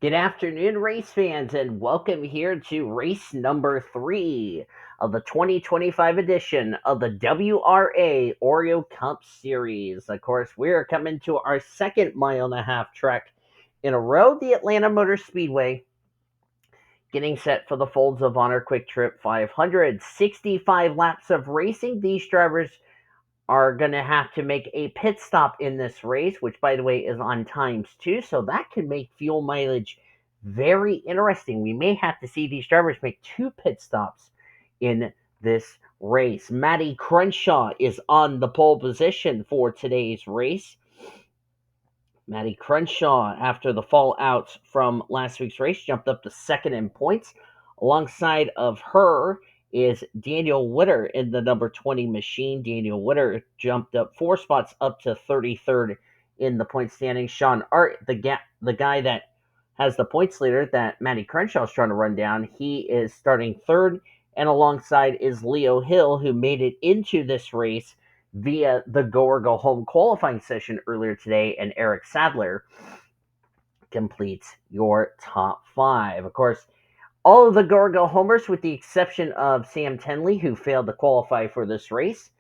Good afternoon, race fans, and welcome here to race number 3 of the 2025 edition of the WRA Oreo Cup Series. Of course, we're coming to our second mile-and-a-half trek in a row, the Atlanta Motor Speedway, getting set for the Folds of Honor Quick Trip 500. 65 laps of racing. These drivers are going to have to make a pit stop in this race, which, by the way, is on times too. So that can make fuel mileage very interesting. We may have to see these drivers make 2 pit stops in this race. Matty Crenshaw is on the pole position for today's race. Matty Crenshaw, after the fallout from last week's race, jumped up to second in points. Alongside of her is Daniel Witter in the number 20 machine. Daniel Witter jumped up 4 spots up to 33rd in the point standings. Sean Art, the guy that has the points leader that Matty Crenshaw is trying to run down, he is starting 3rd. And alongside is Leo Hill, who made it into this race via the Go or Go Home qualifying session earlier today, and Eric Sadler completes your top 5. Of course, all of the Go or Go Homers, with the exception of Sam Tenley, who failed to qualify for this race,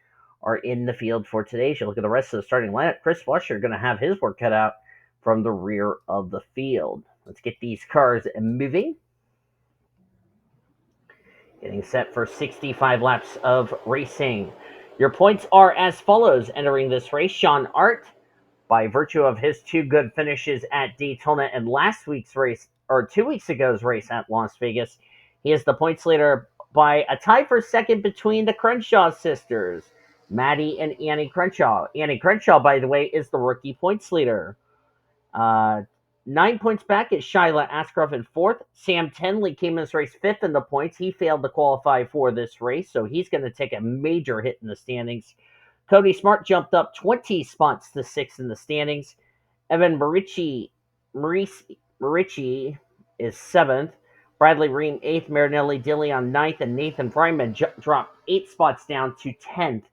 are in the field for today. As you look at the rest of the starting lineup, Chris Flusher going to have his work cut out from the rear of the field. Let's get these cars moving. Getting set for 65 laps of racing. Your points are as follows entering this race. Sean Art, by virtue of his 2 good finishes at Daytona and last week's race, or 2 weeks ago's race at Las Vegas, he is the points leader by a tie for second between the Crenshaw sisters, Maddie and Annie Crenshaw. Annie Crenshaw, by the way, is the rookie points leader. 9 points back is Shyla Askraov in 4th. Sam Tenley came in this race 5th in the points. He failed to qualify for this race, so he's going to take a major hit in the standings. Cody Smart jumped up 20 spots to 6th in the standings. Evan Maricci is 7th. Bradley Ream 8th. Marinelli Dillion 9th. And Nathan Fryman dropped 8 spots down to 10th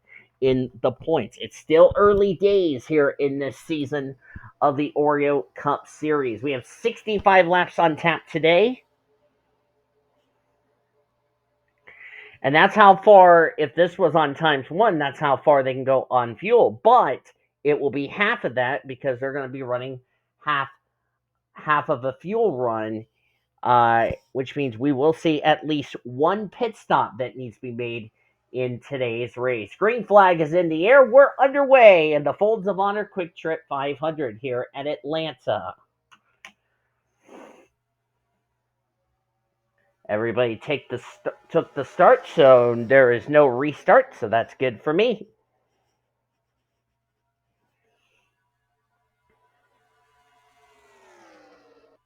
in the points. It's still early days here in this season of the Oreo Cup Series. We have 65 laps on tap today. And that's how far, if this was on times 1, that's how far they can go on fuel. But it will be half of that because they're going to be running half of a fuel run, which means we will see at least 1 pit stop that needs to be made in today's race. Green flag is in the air. We're underway in the Folds of Honor Quick Trip 500 here at Atlanta. Everybody took the start, so there is no restart, so that's good for me.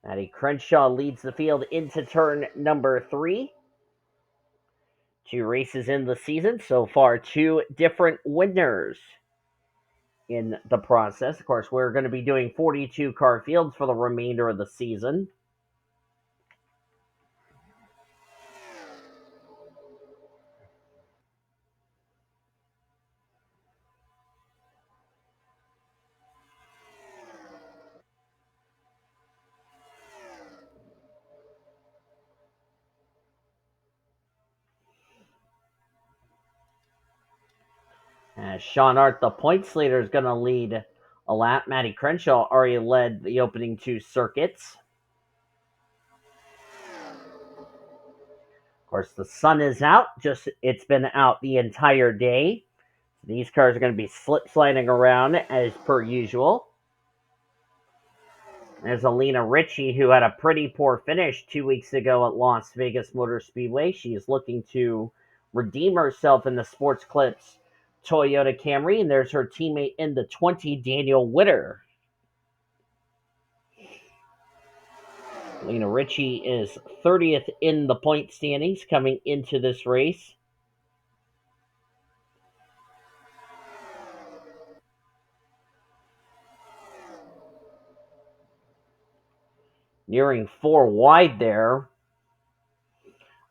Matty Crenshaw leads the field into turn number 3. 2 races in the season. So far, 2 different winners in the process. Of course, we're going to be doing 42 car fields for the remainder of the season. As Sean Art, the points leader, is going to lead a lap. Matty Crenshaw already led the opening 2 circuits. Of course, the sun is out. It's been out the entire day. These cars are going to be sliding around as per usual. There's Alina Ritchie, who had a pretty poor finish 2 weeks ago at Las Vegas Motor Speedway. She is looking to redeem herself in the Sports Clips Toyota Camry. And there's her teammate in the 20, Daniel Witter. Alina Ritchie is 30th in the point standings coming into this race. Nearing 4 wide there.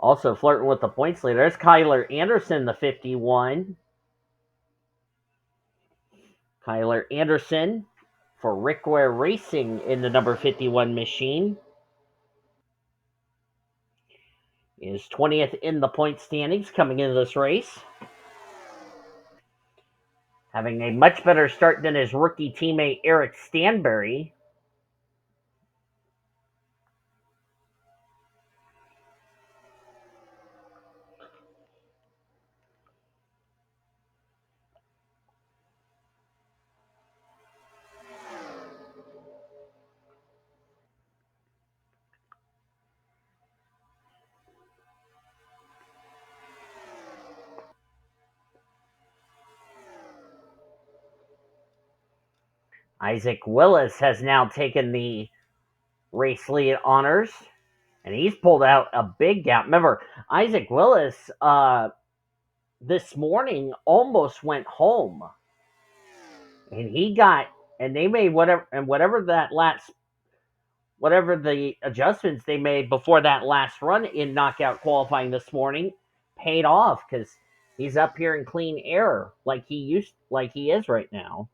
Also flirting with the points leader. There's Kyler Anderson, the 51. Kyler Anderson for Rickware Racing in the number 51 machine. He is 20th in the point standings coming into this race, having a much better start than his rookie teammate Eric Stanbury. Isaac Willis has now taken the race lead honors, and he's pulled out a big gap. Remember, Isaac Willis this morning almost went home, and they made whatever the adjustments they made before that last run in knockout qualifying this morning paid off, because he's up here in clean air like he is right now.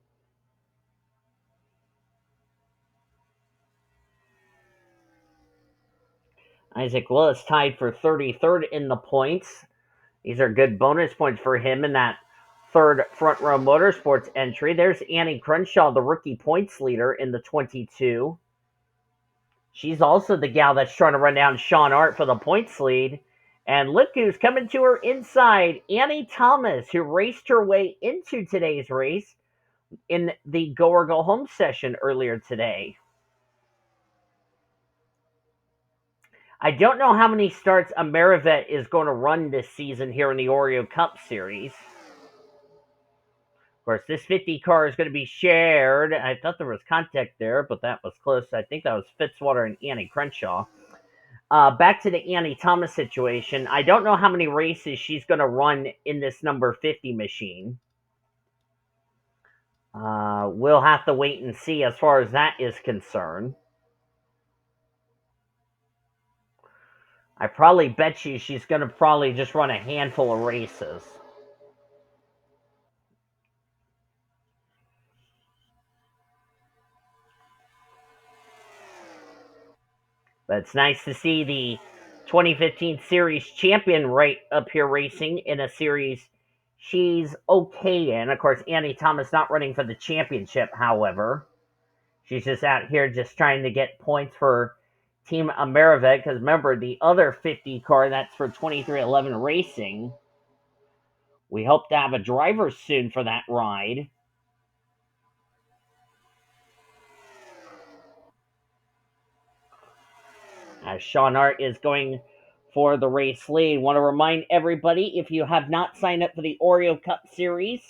Isaac Willis tied for 33rd in the points. These are good bonus points for him in that third Front Row Motorsports entry. There's N Crenshaw, the rookie points leader in the 22. She's also the gal that's trying to run down Sean Art for the points lead. And look who's coming to her inside, Annie Thomas, who raced her way into today's race in the Go or Go Home session earlier today. I don't know how many starts Amerivet is going to run this season here in the Oreo Cup Series. Of course, this 50 car is going to be shared. I thought there was contact there, but that was close. I think that was Fitzwater and Annie Crenshaw. Back to the Annie Thomas situation. I don't know how many races she's going to run in this number 50 machine. We'll have to wait and see as far as that is concerned. I probably bet you she's going to probably just run a handful of races. But it's nice to see the 2015 series champion right up here racing in a series she's okay in. Of course, Annie Thomas not running for the championship, however. She's just out here just trying to get points for Team Amerivet, because remember, the other 50 car, that's for 2311 Racing. We hope to have a driver soon for that ride. As Sean Art is going for the race lead. Want to remind everybody, if you have not signed up for the Oreo Cup Series,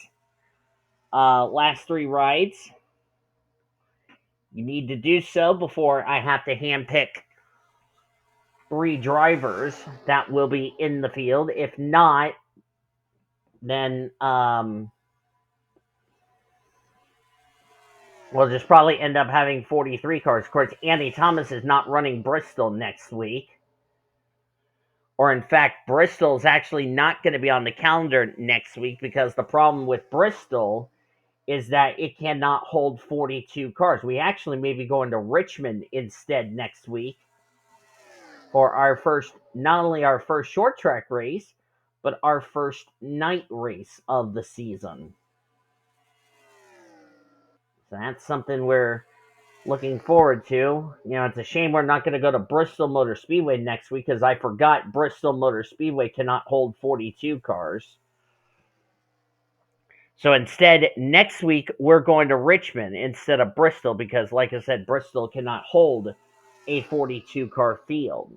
last 3 rides, you need to do so before I have to handpick 3 drivers that will be in the field. If not, then we'll just probably end up having 43 cars. Of course, Andy Thomas is not running Bristol next week. Or in fact, Bristol is actually not going to be on the calendar next week, because the problem with Bristol is that it cannot hold 42 cars. We actually may be going to Richmond instead next week for our first, not only our first short track race, but our first night race of the season. So that's something we're looking forward to. You know, it's a shame we're not going to go to Bristol Motor Speedway next week, because I forgot Bristol Motor Speedway cannot hold 42 cars. So instead, next week, we're going to Richmond instead of Bristol, because, like I said, Bristol cannot hold a 42 car field.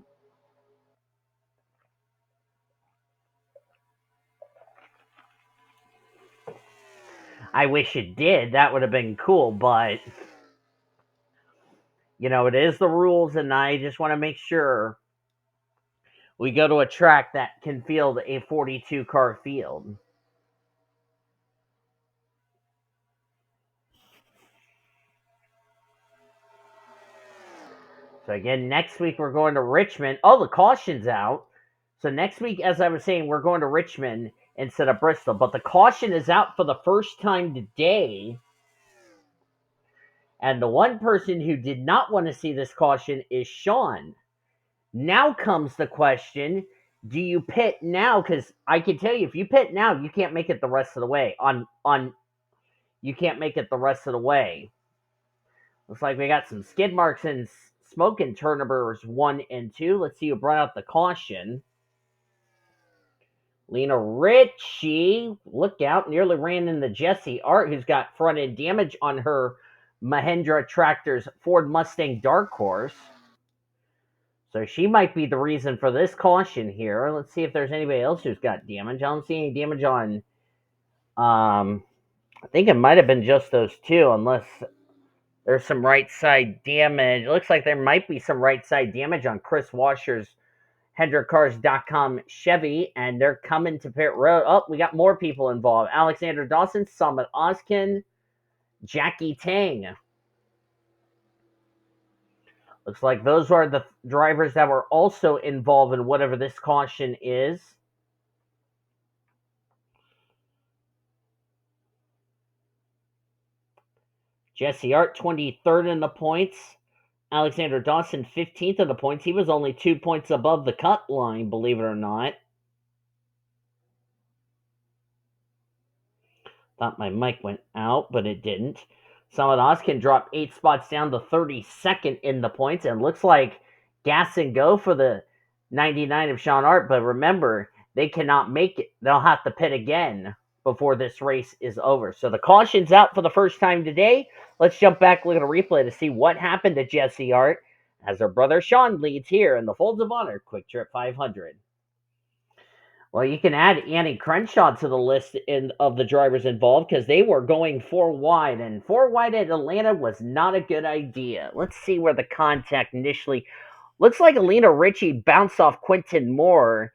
I wish it did. That would have been cool, but you know, it is the rules, and I just want to make sure we go to a track that can field a 42 car field. So again, next week we're going to Richmond. Oh, the caution's out. So next week, as I was saying, we're going to Richmond instead of Bristol. But the caution is out for the first time today. And the one person who did not want to see this caution is Sean. Now comes the question, Do you pit now? Because I can tell you, if you pit now, you can't make it the rest of the way. You can't make it the rest of the way. Looks like we got some skid marks and smoke in turn numbers 1 and 2. Let's see who brought out the caution. Lena Ritchie, look out, nearly ran into Jesse Art, who's got front end damage on her Mahindra Tractor's Ford Mustang Dark Horse. So she might be the reason for this caution here. Let's see if there's anybody else who's got damage. I don't see any damage on. I think it might have been just those two, unless there's some right side damage. It looks like there might be some right side damage on Chris Washer's HendrickCars.com Chevy, and they're coming to pit road. Oh, we got more people involved. Alexander Dawson, Summit Oskin, Jackie Tang. Looks like those are the drivers that were also involved in whatever this caution is. Jesse Art, 23rd in the points. Alexander Dawson, 15th in the points. He was only 2 points above the cut line, believe it or not. Thought my mic went out, but it didn't. Summit Oskin dropped 8 spots down to 32nd in the points, and looks like gas and go for the 99 of Sean Art. But remember, they cannot make it. They'll have to pit again before this race is over. So the caution's out for the first time today. Let's jump back, look at a replay to see what happened to Jesse Art as her brother Sean leads here in the Folds of Honor Quick Trip 500. Well, you can add N Crenshaw to the list of the drivers involved because they were going 4 wide, and 4 wide at Atlanta was not a good idea. Let's see where the contact initially. Looks like Lena Ritchie bounced off Quinton Moore,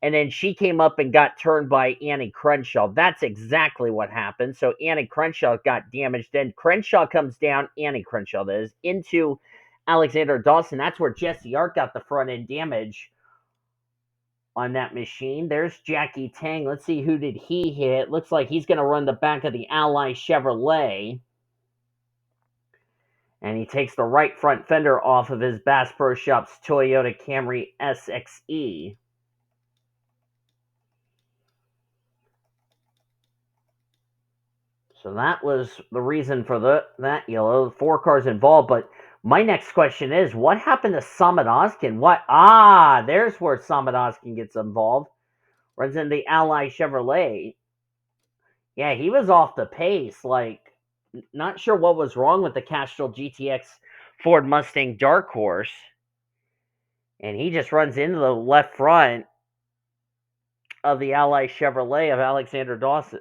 and then she came up and got turned by Annie Crenshaw. That's exactly what happened. So Annie Crenshaw got damaged. Then Crenshaw comes down, Annie Crenshaw, that is, into Alexander Dawson. That's where Jesse Art got the front end damage on that machine. There's Jackie Tang. Let's see, who did he hit? Looks like he's going to run the back of the Ally Chevrolet. And he takes the right front fender off of his Bass Pro Shops Toyota Camry SXE. So that was the reason for that yellow. 4 cars involved, but my next question is, what happened to Summit Oskin? There's where Summit Oskin gets involved. Runs in the Ally Chevrolet. Yeah, he was off the pace. Like, not sure what was wrong with the Castrol GTX Ford Mustang Dark Horse. And he just runs into the left front of the Ally Chevrolet of Alexander Dawson.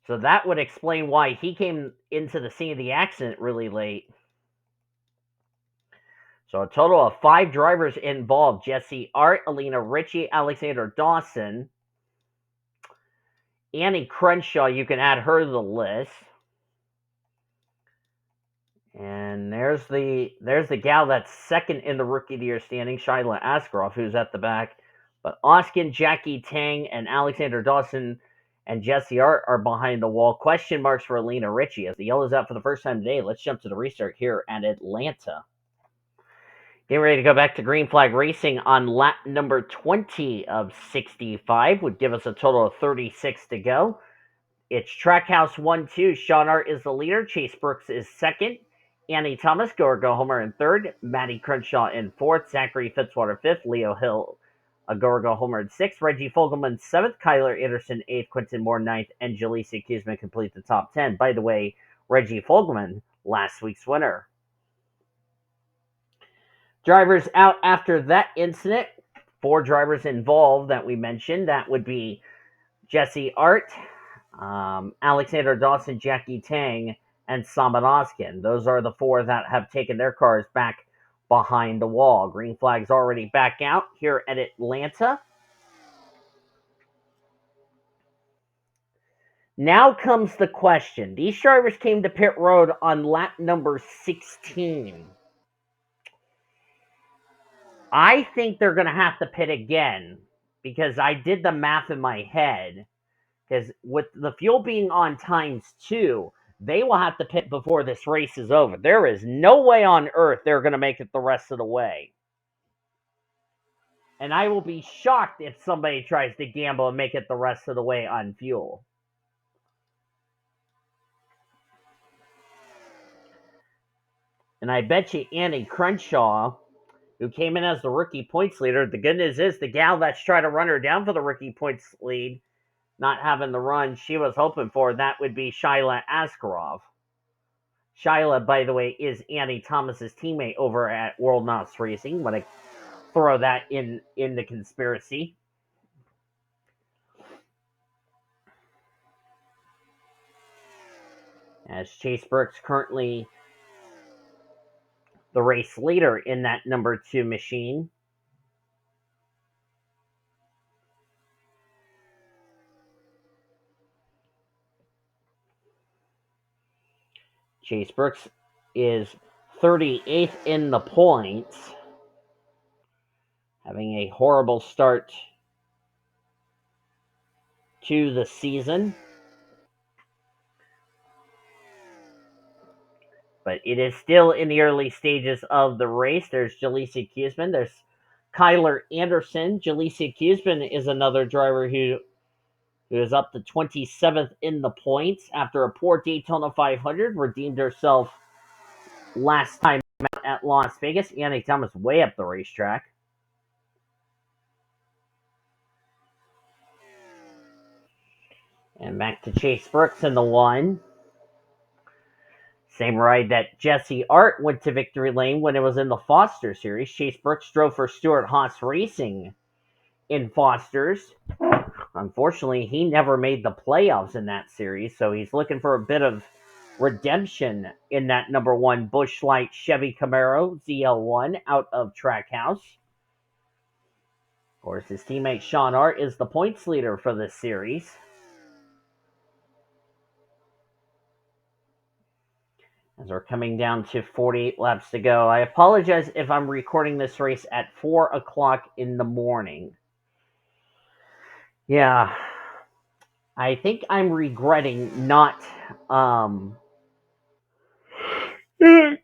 So that would explain why he came into the scene of the accident really late. So a total of 5 drivers involved. Jesse Art, Alina Ritchie, Alexander Dawson. Annie Crenshaw, you can add her to the list. And there's the gal that's second in the Rookie of the Year standing, Shyla Askraov, who's at the back. But Oskin, Jackie Tang, and Alexander Dawson and Jesse Art are behind the wall. Question marks for Alina Ritchie as the yellow's out for the first time today. Let's jump to the restart here at Atlanta. Getting ready to go back to Green Flag Racing on lap number 20 of 65. Would give us a total of 36 to go. It's Trackhouse 1-2. Sean Art is the leader. Chase Brooks is second. Annie Thomas, Go Homer in third. Maddie Crenshaw in fourth. Zachary Fitzwater fifth. Leo Hill, Go Homer in sixth. Reggie Fogleman seventh. Kyler Anderson eighth. Quinton Moore ninth. And Jaleesa Kuzma complete the top 10. By the way, Reggie Fogleman, last week's winner. Drivers out after that incident. 4 drivers involved that we mentioned. That would be Jesse Art, Alexander Dawson, Jackie Tang, and Summit Oskin. Those are the 4 that have taken their cars back behind the wall. Green flag's already back out here at Atlanta. Now comes the question. These drivers came to pit road on lap number 16. I think they're going to have to pit again because I did the math in my head. Because with the fuel being on ×2, they will have to pit before this race is over. There is no way on earth they're going to make it the rest of the way. And I will be shocked if somebody tries to gamble and make it the rest of the way on fuel. And I bet you N Crenshaw, who came in as the rookie points leader, the good news is the gal that's trying to run her down for the rookie points lead, not having the run she was hoping for, that would be S Askraov. Shyla, by the way, is Annie Thomas's teammate over at World Knots Racing. When I throw that in the conspiracy. As Chase Brooks currently the race leader in that number 2 machine. Chase Brooks is 38th in the points, having a horrible start to the season. But it is still in the early stages of the race. There's Jaleesa Kuzman. There's Kyler Anderson. Jaleesa Kuzman is another driver who is up to 27th in the points after a poor Daytona 500. Redeemed herself last time out at Las Vegas. Annie Thomas way up the racetrack. And back to Chase Brooks in the 1. Same ride that Jesse Art went to victory lane when it was in the Foster Series. Chase Brooks drove for Stuart Haas Racing in Foster's. Unfortunately, he never made the playoffs in that series, so he's looking for a bit of redemption in that number 1 Busch Light Chevy Camaro ZL1 out of Trackhouse. Of course, his teammate Sean Art is the points leader for this series. As we're coming down to 48 laps to go. I apologize if I'm recording this race at 4 o'clock in the morning. Yeah, I think I'm regretting not going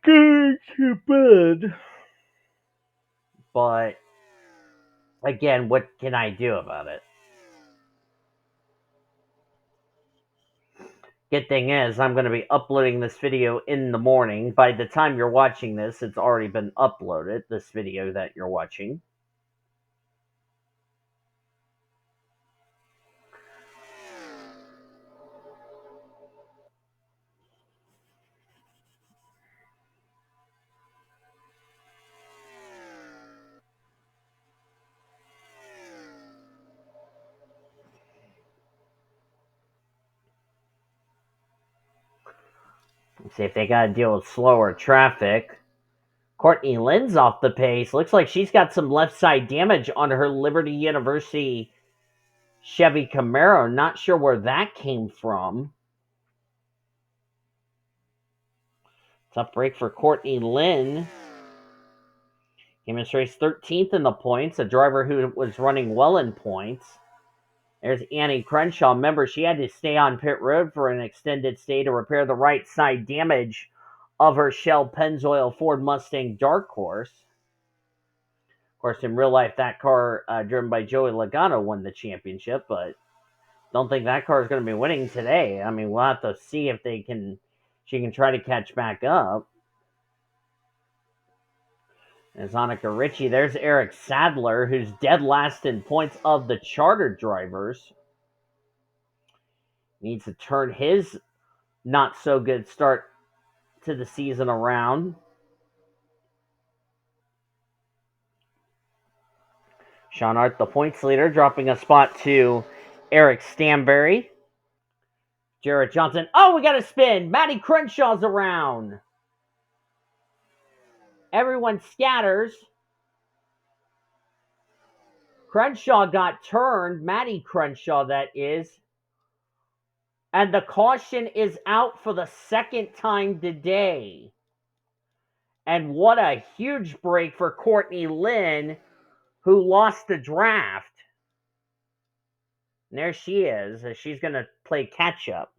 to bed. But again, what can I do about it? Good thing is, I'm going to be uploading this video in the morning. By the time you're watching this, it's already been uploaded, this video that you're watching. Let's see if they got to deal with slower traffic. Courtney Lynn's off the pace. Looks like she's got some left side damage on her Liberty University Chevy Camaro. Not sure where that came from. Tough break for Courtney Lynn. Came in race 13th in the points. A driver who was running well in points. There's N Crenshaw. Remember, she had to stay on pit road for an extended stay to repair the right side damage of her Shell Pennzoil Ford Mustang Dark Horse. Of course, in real life, that car driven by Joey Logano won the championship, but don't think that car is going to be winning today. I mean, we'll have to see if she can try to catch back up. There's Annika Ritchie. There's Eric Sadler, who's dead last in points of the chartered drivers. Needs to turn his not-so-good start to the season around. Sean Art, the points leader, dropping a spot to Eric Stanbury. Jarrett Johnson. Oh, we got a spin. Matty Crenshaw's around. Everyone scatters. Crenshaw got turned. Matty Crenshaw, that is. And the caution is out for the second time today. And what a huge break for Courtney Lynn, who lost the draft. And there she is. She's going to play catch-up.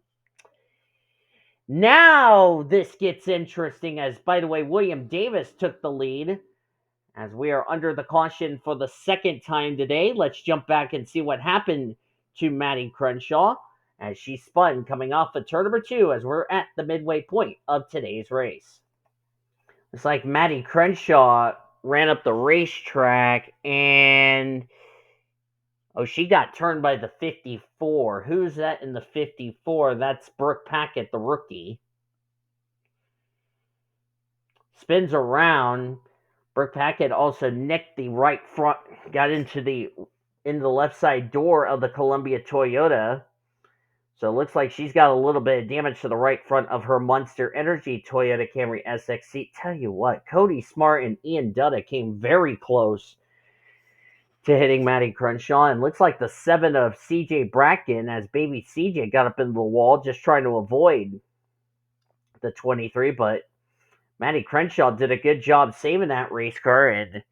Now this gets interesting as, by the way, William Davis took the lead. As we are under the caution for the second time today, let's jump back and see what happened to Maddie Crenshaw as she spun coming off of turn number 2 as we're at the midway point of today's race. It's like Maddie Crenshaw ran up the racetrack and she got turned by the 54. Who's that in the 54? That's Brooke Paquette, the rookie. Spins around. Brooke Paquette also nicked the right front, got into the left side door of the Columbia Toyota. So it looks like she's got a little bit of damage to the right front of her Monster Energy Toyota Camry SXC. Tell you what, Cody Smart and Ian Dutta came very close to hitting Maddie Crenshaw, and looks like the 7 of CJ Bracken as baby CJ got up into the wall just trying to avoid the 23, but Maddie Crenshaw did a good job saving that race car, and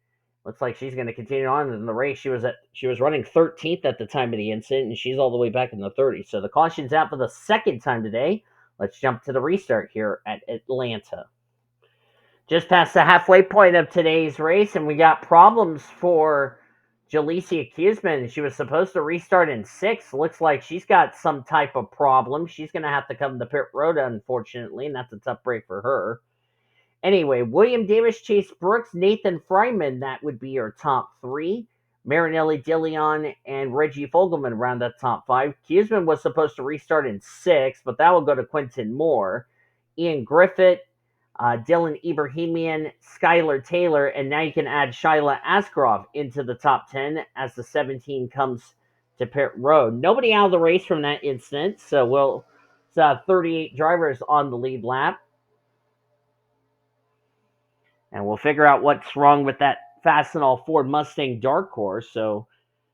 looks like she's going to continue on in the race. She was running 13th at the time of the incident, and she's all the way back in the 30s. So the caution's out for the second time today. Let's jump to the restart here at Atlanta. Just past the halfway point of today's race, and we got problems for Jalecia Kiesman. She was supposed to restart in 6th. Looks like she's got some type of problem. She's going to have to come to pit road, unfortunately, and that's a tough break for her. Anyway, William Davis, Chase Brooks, Nathan Fryman, that would be your top 3. Marinelli Dillion and Reggie Fogleman around that top 5. Kiesman was supposed to restart in 6th, but that will go to Quentin Moore. Ian Griffith, Dylan Ebrahimian, Skylar Taylor, and now you can add Shyla Askraov into the top 10 as the 17 comes to pit road. Nobody out of the race from that incident, so we'll have 38 drivers on the lead lap. And we'll figure out what's wrong with that Fastenal Ford Mustang Dark Horse. So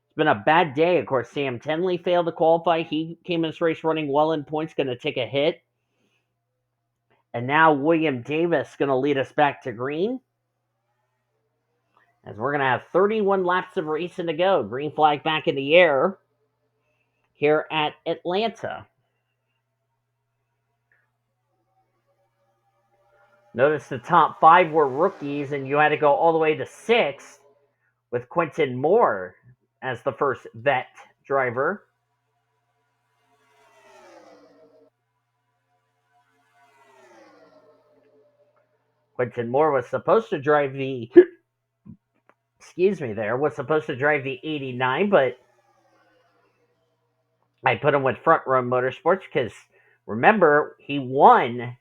it's been a bad day. Of course, Sam Tenley failed to qualify. He came in this race running well in points, going to take a hit. And now William Davis going to lead us back to green. As we're going to have 31 laps of racing to go. Green flag back in the air here at Atlanta. Notice the top 5 were rookies, and you had to go all the way to 6th with Quentin Moore as the first vet driver. Quentin Moore was supposed to drive the was supposed to drive the 89, but I put him with Front Row Motorsports because remember, he won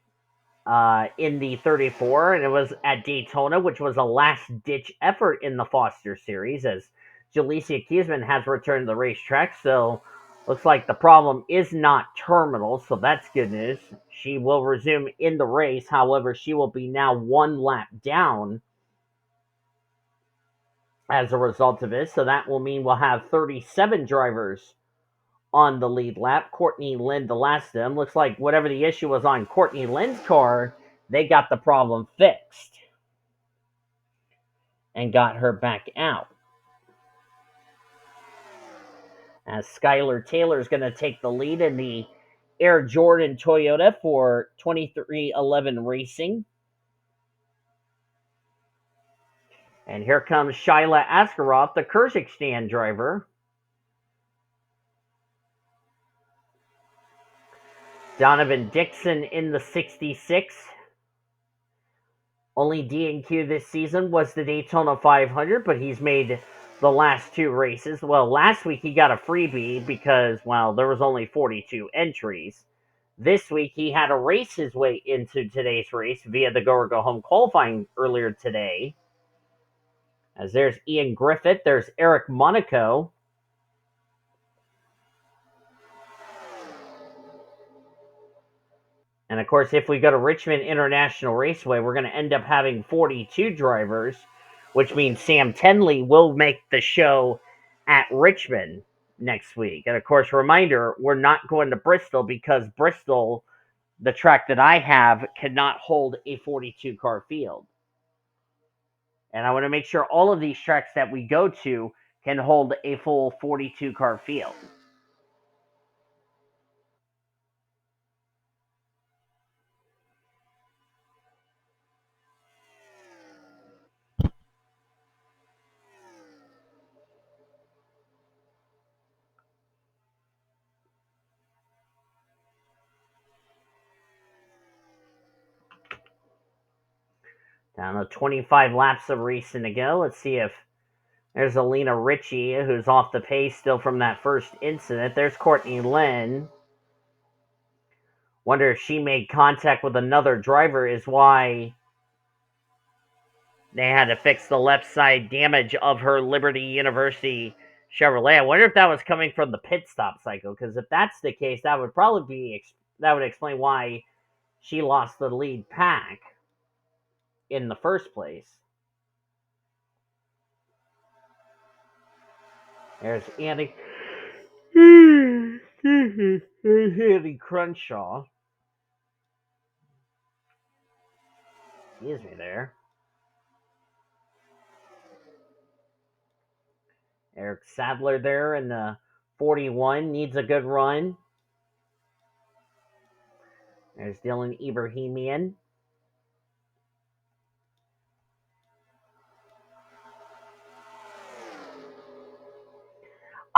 in the 34, and it was at Daytona, which was a last-ditch effort in the Foster Series, as Jalecia Kiesman has returned to the racetrack, so looks like the problem is not terminal, so that's good news. She will resume in the race, however, she will be now 1 lap down as a result of this, so that will mean we'll have 37 drivers on the lead lap. Courtney Lynn, the last of them. Looks like whatever the issue was on Courtney Lynn's car, they got the problem fixed and got her back out. As Skylar Taylor is going to take the lead in the Air Jordan Toyota for 2311 Racing. And here comes Shyla Askarov, the Kyrgyzstan driver. Donovan Dixon in the 66. Only D&Q this season was the Daytona 500, but he's made the last 2 races. Well, last week he got a freebie because, well, there was only 42 entries. This week he had to race his way into today's race via the Go or Go Home qualifying earlier today. As there's Ian Griffith, there's Eric Monaco. And of course, if we go to Richmond International Raceway, we're going to end up having 42 drivers, which means Sam Tenley will make the show at Richmond next week. And of course, reminder, we're not going to Bristol because Bristol, the track that I have, cannot hold a 42 car field. And I want to make sure all of these tracks that we go to can hold a full 42 car field. Down to 25 laps of racing to go. Let's see if there's E Maricci, who's off the pace still from that first incident. There's C Lynn. Wonder if she made contact with another driver is why they had to fix the left side damage of her Liberty University Chevrolet. I wonder if that was coming from the pit stop cycle, because if that's the case, that would probably be that would explain why she lost the lead pack in the first place. There's Andy Crenshaw. Excuse me there. Eric Sadler there in the 41 needs a good run. There's D Ebrahimian.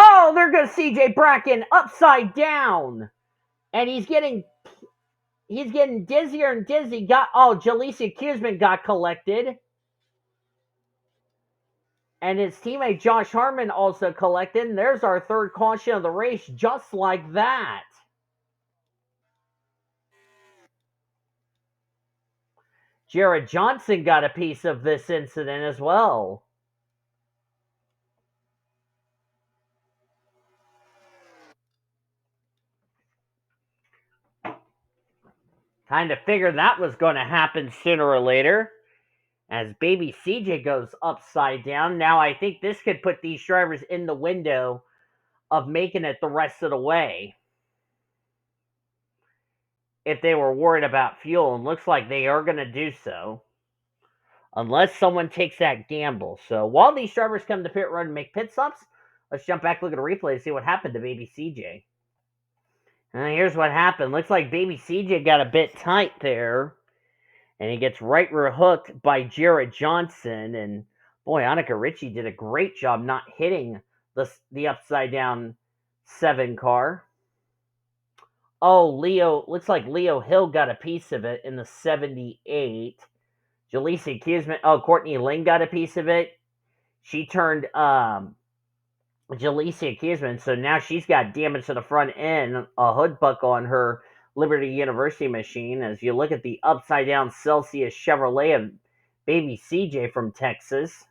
Oh, there goes CJ Bracken upside down. And he's getting dizzier and dizzy. Jaleesa Kuzman got collected. And his teammate Josh Harmon also collected. And there's our third caution of the race, just like that. Jared Johnson got a piece of this incident as well. Kind of figured that was going to happen sooner or later. As baby CJ goes upside down. Now I think this could put these drivers in the window of making it the rest of the way, if they were worried about fuel, and looks like they are going to do so, unless someone takes that gamble. So while these drivers come to pit road and make pit stops, let's jump back, look at a replay, and see what happened to baby CJ. And here's what happened. Looks like baby CJ got a bit tight there, and he gets right rear hooked by Jared Johnson. And boy, Annika Ritchie did a great job not hitting the upside down 7 car. Oh, looks like Leo Hill got a piece of it in the 78. Jaleesa Kuzman, Courtney Lynn got a piece of it. She turned Jaleesa Kuzman, so now she's got damage to the front end, a hood buckle on her Liberty University machine. As you look at the upside down Celsius Chevrolet of baby CJ from Texas.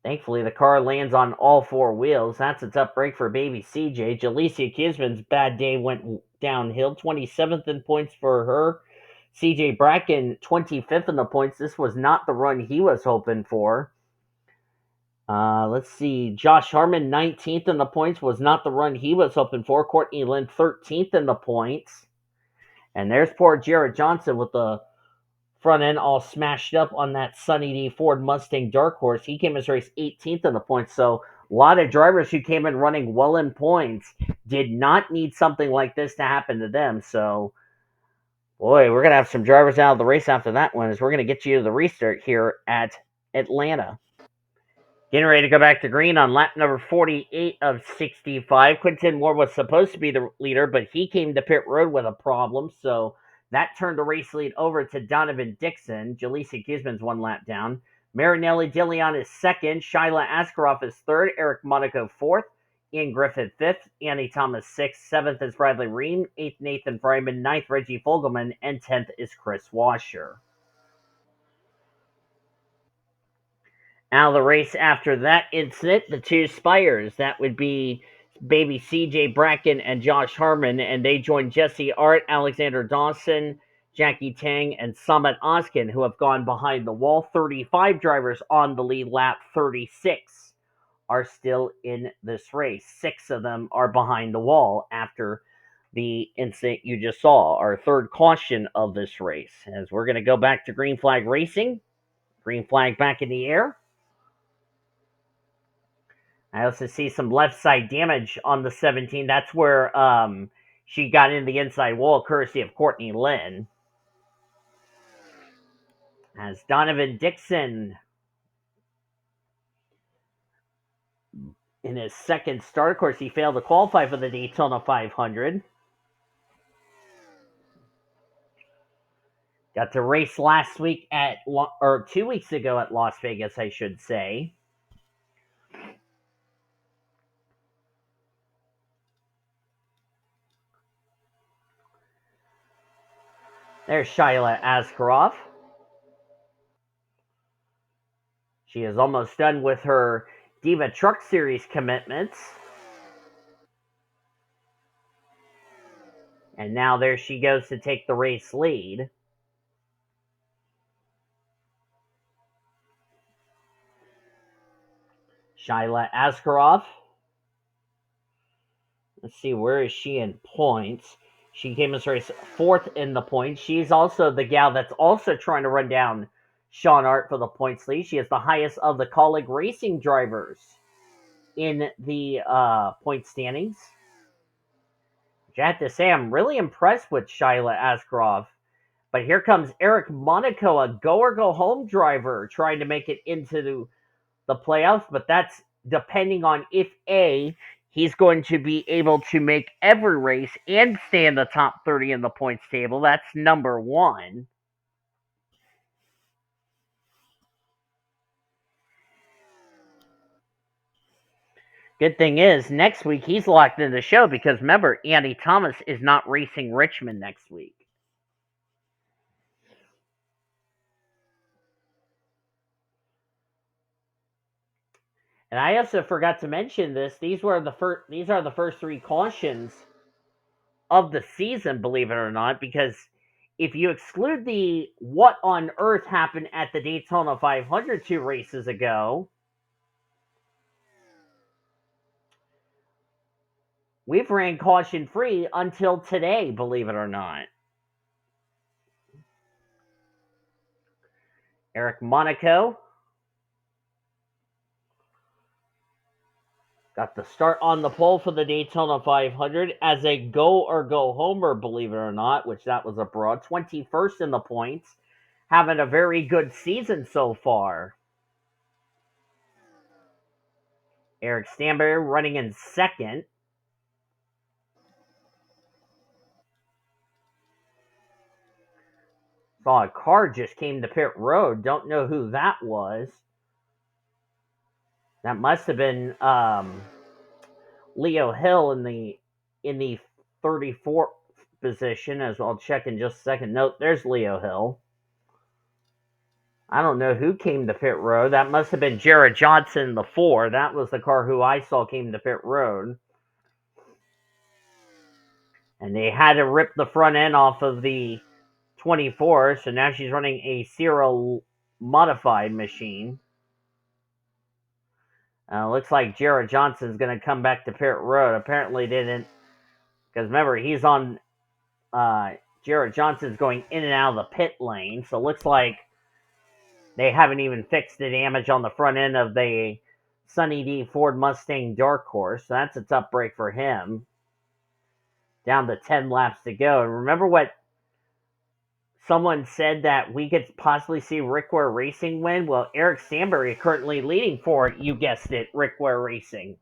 Thankfully, the car lands on all 4 wheels. That's a tough break for baby CJ. Jaleesa Kuzman's bad day went downhill. 27th in points for her. CJ Bracken, 25th in the points. This was not the run he was hoping for. Let's see. Josh Harmon, 19th in the points. Was not the run he was hoping for. Courtney Lynn, 13th in the points. And there's poor Jared Johnson with the front end all smashed up on that Sunny D Ford Mustang Dark Horse. He came as race 18th in the points. So a lot of drivers who came in running well in points did not need something like this to happen to them. So, boy, we're going to have some drivers out of the race after that one, as we're going to get you to the restart here at Atlanta. Getting ready to go back to green on lap number 48 of 65. Quinton Moore was supposed to be the leader, but he came to pit road with a problem, so that turned the race lead over to Donovan Dixon. Jaleesa Kuzman's 1 lap down. Marinelli Dilion is second. Shyla Askarov is third. Eric Monaco fourth. Ian Griffith fifth. Annie Thomas sixth. Seventh is Bradley Ream. Eighth, Nathan Fryman. Ninth, Reggie Fogleman. And 10th is Chris Washer. Out of the race after that incident, the 2 Spires. That would be baby CJ Bracken and Josh Harmon, and they joined Jesse Art, Alexander Dawson, Jackie Tang, and Samet Oskin, who have gone behind the wall. 35 drivers on the lead lap. 36 are still in this race. 6 of them are behind the wall after the incident you just saw, our third caution of this race. As we're going to go back to green flag racing. Green flag back in the air. I also see some left side damage on the 17. That's where she got in the inside wall, courtesy of Courtney Lynn. As Donovan Dixon, in his second start, of course, he failed to qualify for the Daytona 500. Got to race last week or 2 weeks ago at Las Vegas, I should say. There's S Askraov. She is almost done with her Diva Truck Series commitments. And now there she goes to take the race lead. S Askraov. Let's see, where is she in points? She came as race fourth in the points. She's also the gal that's also trying to run down Sean Art for the points lead. She is the highest of the Colleague Racing drivers in the point standings. Which I have to say, I'm really impressed with Shyla Askarov. But here comes E Monaco, a go-or-go-home driver, trying to make it into the playoffs. But that's depending on if A, he's going to be able to make every race and stay in the top 30 in the points table. That's number one. Good thing is, next week he's locked in the show because remember, Andy Thomas is not racing Richmond next week. And I also forgot to mention this. These are the first three cautions of the season, believe it or not, because if you exclude the what on earth happened at the Daytona 500 2 races ago, we've ran caution free until today, believe it or not. E Monaco got the start on the pole for the Daytona 500 as a go-or-go-homer, believe it or not, which that was abroad. 21st in the points, having a very good season so far. E Stanbury running in second. Saw a car just came to pit road. Don't know who that was. That must have been Leo Hill in the 34th position. As I'll check in just a second. Note, there's Leo Hill. I don't know who came to pit road. That must have been Jared Johnson in the 4. That was the car who I saw came to pit road. And they had to rip the front end off of the 24, so now she's running a serial modified machine. Looks like Jared Johnson's going to come back to pit road. Apparently didn't, because remember, he's on, Jared Johnson's going in and out of the pit lane, so it looks like they haven't even fixed the damage on the front end of the Sunny D Ford Mustang Dark Horse. So that's a tough break for him. Down to 10 laps to go. And remember what someone said, that we could possibly see Rick Ware Racing win? Well, E Stanbury currently leading for, you guessed it, Rick Ware Racing.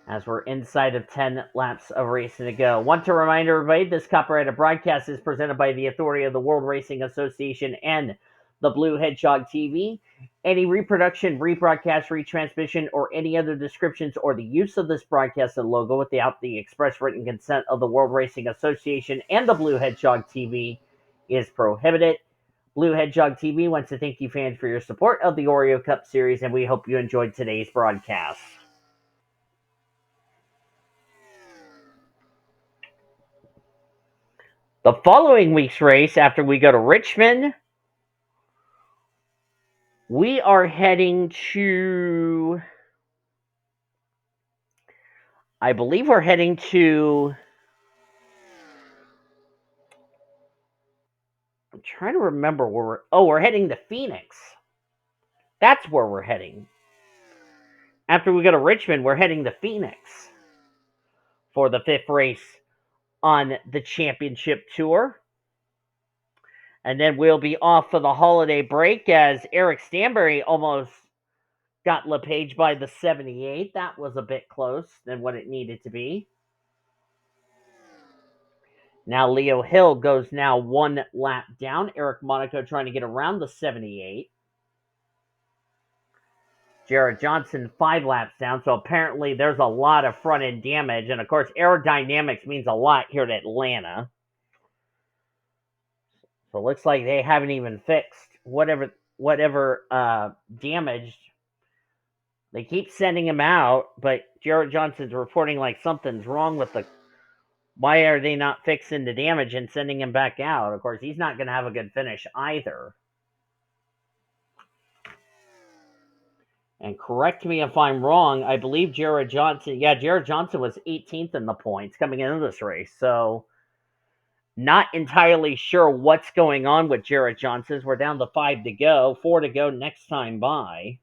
As we're inside of 10 laps of racing to go. Want to remind everybody, this copyrighted broadcast is presented by the authority of the World Racing Association and the Blue Hedgehog TV. Any reproduction, rebroadcast, retransmission, or any other descriptions or the use of this broadcast and logo without the express written consent of the World Racing Association and the Blue Hedgehog TV is prohibited. Blue Hedgehog TV wants to thank you fans for your support of the Oreo Cup Series, and we hope you enjoyed today's broadcast. The following week's race, after we go to Richmond, we are heading to, I believe we're heading to, I'm trying to remember where we're heading to Phoenix. That's where we're heading. After we go to Richmond, we're heading to Phoenix for the 5th race on the championship tour. And then we'll be off for the holiday break as E Stanbury almost got LePage by the 78. That was a bit close than what it needed to be. Now Leo Hill goes now 1 lap down. Eric Monaco trying to get around the 78. Jared Johnson 5 laps down. So apparently there's a lot of front end damage. And of course, aerodynamics means a lot here at Atlanta. So it looks like they haven't even fixed whatever damaged. They keep sending him out, but Jared Johnson's reporting like something's wrong with the. Why are they not fixing the damage and sending him back out? Of course, he's not going to have a good finish either. And correct me if I'm wrong, I believe Jared Johnson was 18th in the points coming into this race. So not entirely sure what's going on with Jared Johnson. We're down to 5 to go, 4 to go next time by.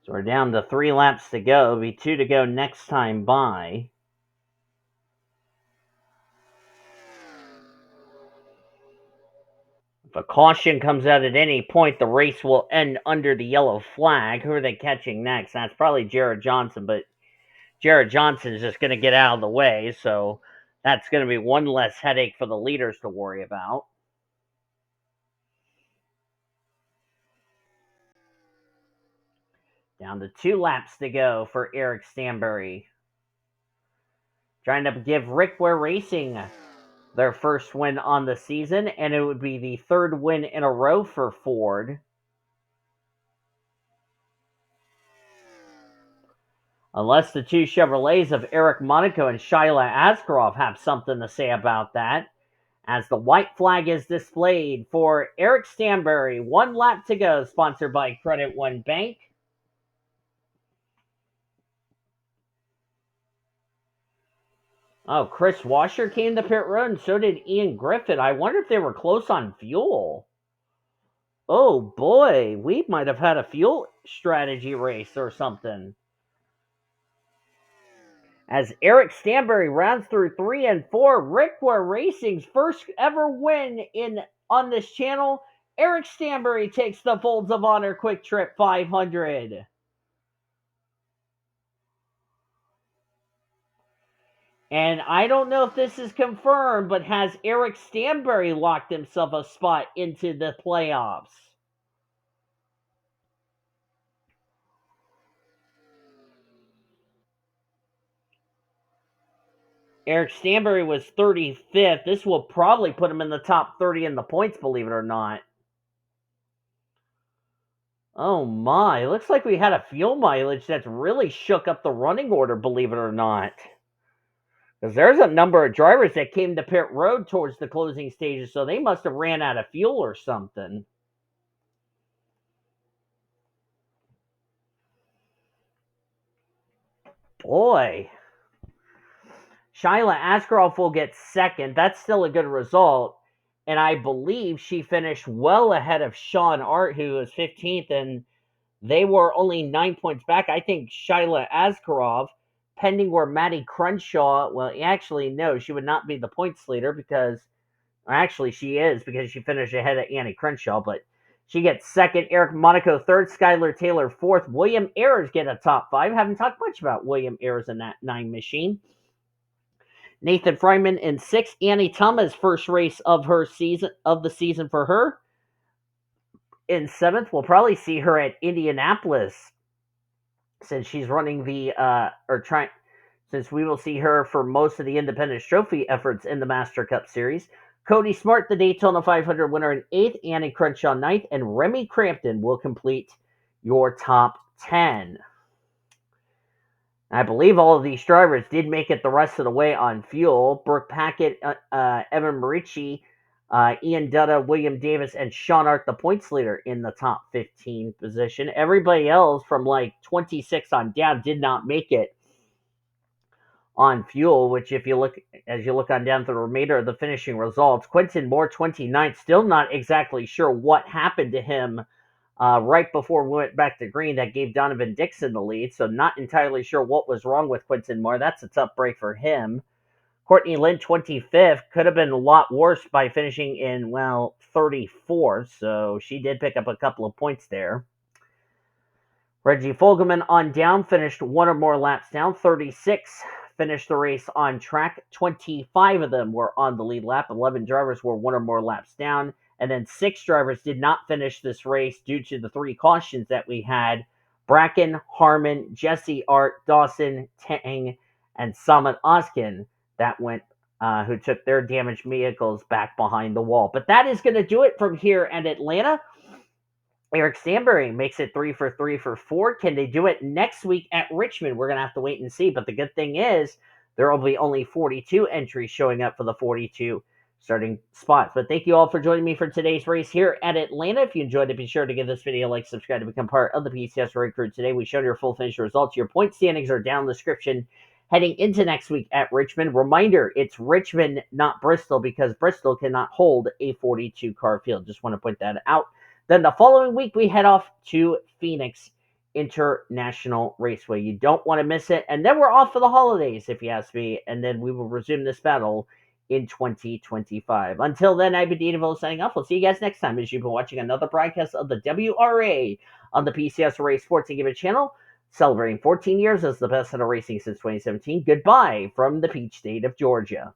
So we're down to 3 laps to go. It'll be 2 to go next time by. If a caution comes out at any point, the race will end under the yellow flag. Who are they catching next? That's probably Jared Johnson, but Jared Johnson is just going to get out of the way, so that's going to be one less headache for the leaders to worry about. Down to 2 laps to go for Eric Stanbury. Trying to give WRA Racing their first win on the season, and it would be the 3rd win in a row for Ford. Unless the two Chevrolets of Eric Monaco and Shyla Askarov have something to say about that. As the white flag is displayed for Eric Stanbury. 1 lap to go, sponsored by Credit One Bank. Oh, Chris Washer came to pit road, and so did Ian Griffith. I wonder if they were close on fuel. Oh boy, we might have had a fuel strategy race or something. As Eric Stanbury rounds through 3 and 4, WRA Racing's first ever win on this channel. Eric Stanbury takes the Folds of Honor Quick Trip 500. And I don't know if this is confirmed, but has Eric Stanbury locked himself a spot into the playoffs? Eric Stanbury was 35th. This will probably put him in the top 30 in the points, believe it or not. Oh my, looks like we had a fuel mileage that's really shook up the running order, believe it or not. Because there's a number of drivers that came to pit road towards the closing stages, so they must have ran out of fuel or something. Boy. Shyla Askarov will get second. That's still a good result. And I believe she finished well ahead of Sean Art, who was 15th, and they were only 9 points back. I think Shyla Askarov, pending where Maddie Crenshaw, well, actually, no, she would not be the points leader because, actually, she is because she finished ahead of Annie Crenshaw, but she gets second. Eric Monaco third. Skylar Taylor fourth. William Ayers get a top 5. Haven't talked much about William Ayers in that 9 machine. N Fryman in 6th. Annie Thomas, first race of the season for her. In 7th, we'll probably see her at Indianapolis since she's running since we will see her for most of the Independence Trophy efforts in the Master Cup Series. Cody Smart, the Daytona 500 winner in 8th, N Crenshaw 9th, and Remy Crampton will complete your top 10. I believe all of these drivers did make it the rest of the way on fuel. Brooke Paquette, M Maricci, Ian Dutta, William Davis, and Sean Art, the points leader, in the top 15 position. Everybody else from like 26 on down did not make it on fuel, which if you look on down to the remainder of the finishing results, Quentin Moore 29th, still not exactly sure what happened to him right before we went back to green. That gave Donovan Dixon the lead, so not entirely sure what was wrong with Quentin Moore. That's a tough break for him. Courtney Lynn 25th, could have been a lot worse by finishing in 34th, so she did pick up a couple of points there. Reggie Fogleman on down finished one or more laps down. 36 finished the race on track. 25 of them were on the lead lap. 11 drivers were one or more laps down. And then 6 drivers did not finish this race due to the 3 cautions that we had. Bracken, Harmon, Jesse Art, Dawson, Tang, and Samet Oskin that went who took their damaged vehicles back behind the wall. But that is going to do it from here at Atlanta. Eric Stanbury makes it 3 for 3 for 4. Can they do it next week at Richmond? We're going to have to wait and see. But the good thing is there will be only 42 entries showing up for the 42 starting spots. But thank you all for joining me for today's race here at Atlanta. If you enjoyed it, be sure to give this video a like, subscribe to become part of the PCS crew today. We showed your full finish results. Your point standings are down in the description heading into next week at Richmond. Reminder, it's Richmond, not Bristol, because Bristol cannot hold a 42 car field. Just want to point that out. Then the following week, we head off to Phoenix International Raceway. You don't want to miss it. And then we're off for the holidays, if you ask me. And then we will resume this battle in 2025. Until then, I've been D Ebrahimian signing off. We'll see you guys next time as you've been watching another broadcast of the WRA on the PCS Sports and Given channel, celebrating 14 years as the best in racing since 2017. Goodbye from the Peach State of Georgia.